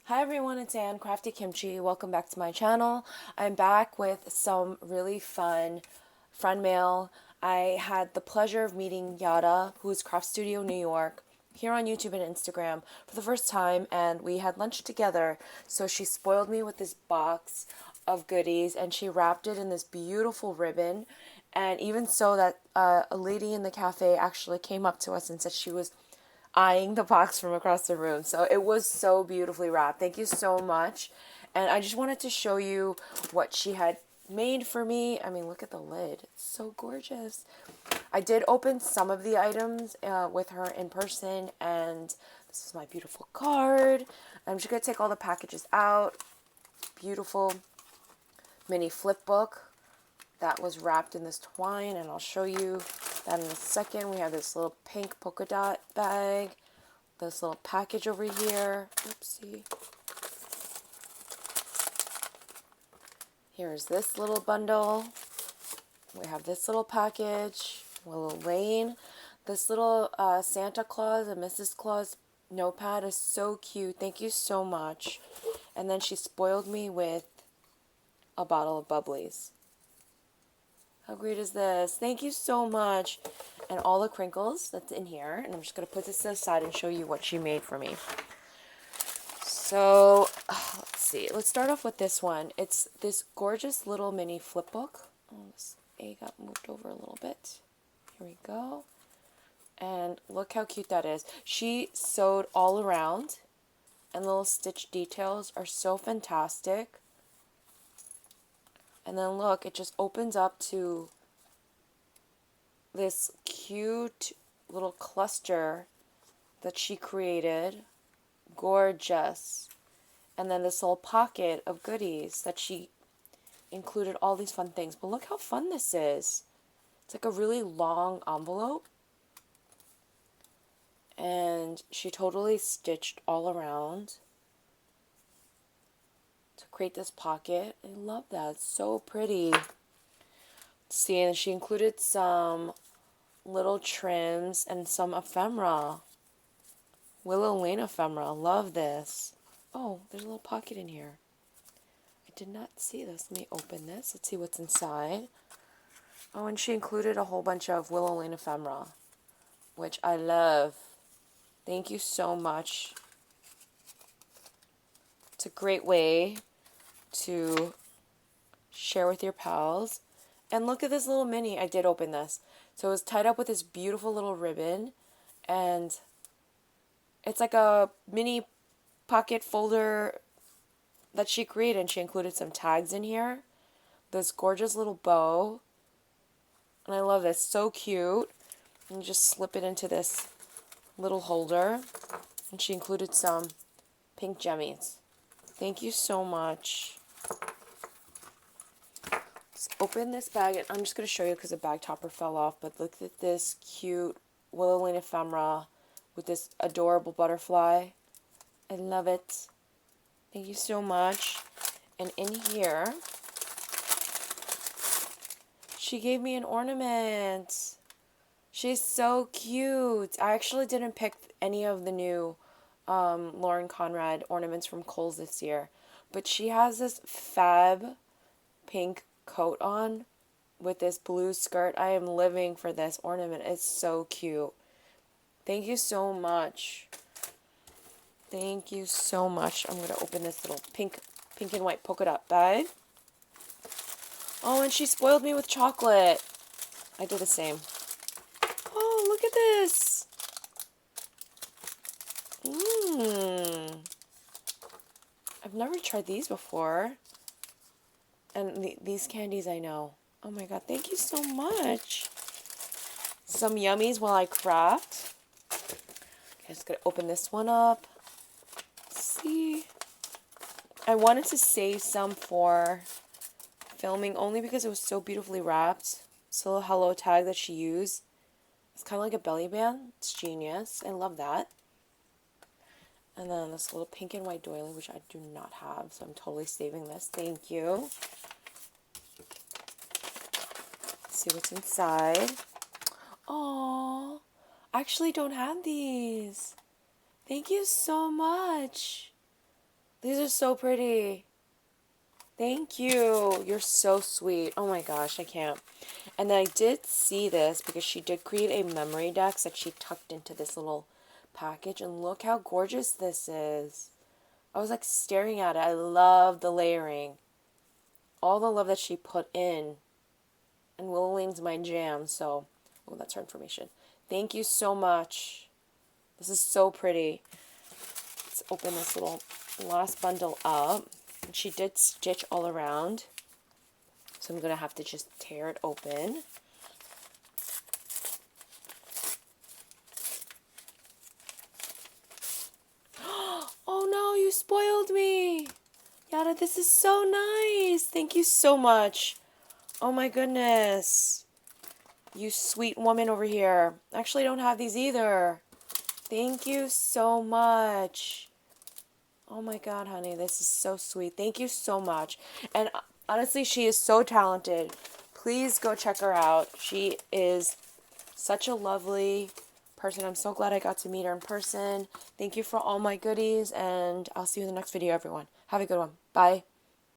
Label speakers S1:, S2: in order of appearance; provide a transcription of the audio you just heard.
S1: Hi everyone, it's Anne, Crafty Kimchi. Welcome back to my channel. I'm back with some really fun friend mail. I had the pleasure of meeting Yara, who's Craft Studio New York, here on YouTube and Instagram for the first time, and we had lunch together. So she spoiled me with this box of goodies, and she wrapped it in this beautiful ribbon. And even so, that a lady in the cafe actually came up to us and said she was eyeing the box from across the room. So it was so beautifully wrapped. Thank you so much. And I just wanted to show you what she had made for me. I mean, look at the lid. It's so gorgeous. I did open some of the items with her in person, and this is my beautiful card. I'm just going to take all the packages out. Beautiful mini flip book that was wrapped in this twine, and I'll show you that in a second. We have this little pink polka dot bag, this little package over here. Oopsie. Here's this little bundle. We have this little package, Willow Lane. This little Santa Claus and Mrs. Claus notepad is so cute. Thank you so much. And then she spoiled me with a bottle of bubblies. How great is this? Thank you so much. And all the crinkles that's in here. And I'm just going to put this to the side and show you what she made for me. So, let's see. Let's start off with this one. It's this gorgeous little mini flip book. Oh, this A got moved over a little bit. Here we go. And look how cute that is. She sewed all around. And the little stitch details are so fantastic. And then look, it just opens up to this cute little cluster that she created. Gorgeous. And then this little pocket of goodies that she included all these fun things. But look how fun this is. It's like a really long envelope. And she totally stitched all around to create this pocket. I love that. It's so pretty. See, and she included some little trims and some ephemera. Willow Lane ephemera. Love this. Oh, there's a little pocket in here. I did not see this. Let me open this. Let's see what's inside. Oh, and she included a whole bunch of Willow Lane ephemera, which I love. Thank you so much. It's a great way to share with your pals. And look at this little mini. I did open this. So it was tied up with this beautiful little ribbon. And it's like a mini pocket folder that she created. And she included some tags in here. This gorgeous little bow. And I love this. So cute. And you just slip it into this little holder. And she included some pink jemmies. Thank you so much. Let's open this bag. And I'm just going to show you because the bag topper fell off. But look at this cute Willow Lane ephemera with this adorable butterfly. I love it. Thank you so much. And in here, she gave me an ornament. She's so cute. I actually didn't pick any of the new Lauren Conrad ornaments from Kohl's this year. But she has this fab pink coat on with this blue skirt. I am living for this ornament. It's so cute. Thank you so much. Thank you so much. I'm going to open this little pink and white polka dot bag. Oh, and she spoiled me with chocolate. I did the same. Oh, look at this. I've never tried these before. And these candies I know. Oh my god, thank you so much. Some yummies while I craft. Okay, I'm just going to open this one up. Let's see. I wanted to save some for filming only because it was so beautifully wrapped. This little hello tag that she used. It's kind of like a belly band. It's genius. I love that. And then this little pink and white doily, which I do not have, so I'm totally saving this. Thank you. Let's see what's inside. Aww. I actually don't have these. Thank you so much. These are so pretty. Thank you. You're so sweet. Oh my gosh, I can't. And then I did see this because she did create a memory deck that she tucked into this little package. And look how gorgeous this is. I was like staring at it. I love the layering. All the love that she put in. And Willowing's my jam, so... Oh, that's her information. Thank you so much. This is so pretty. Let's open this little last bundle up. And she did stitch all around. So I'm going to have to just tear it open. Oh no, you spoiled me. Yara, this is so nice. Thank you so much. Oh my goodness. You sweet woman over here. Actually, I don't have these either. Thank you so much. Oh my god, honey, this is so sweet. Thank you so much. And honestly, she is so talented. Please go check her out. She is such a lovely person. I'm so glad I got to meet her in person. Thank you for all my goodies, and I'll see you in the next video, everyone. Have a good one. Bye.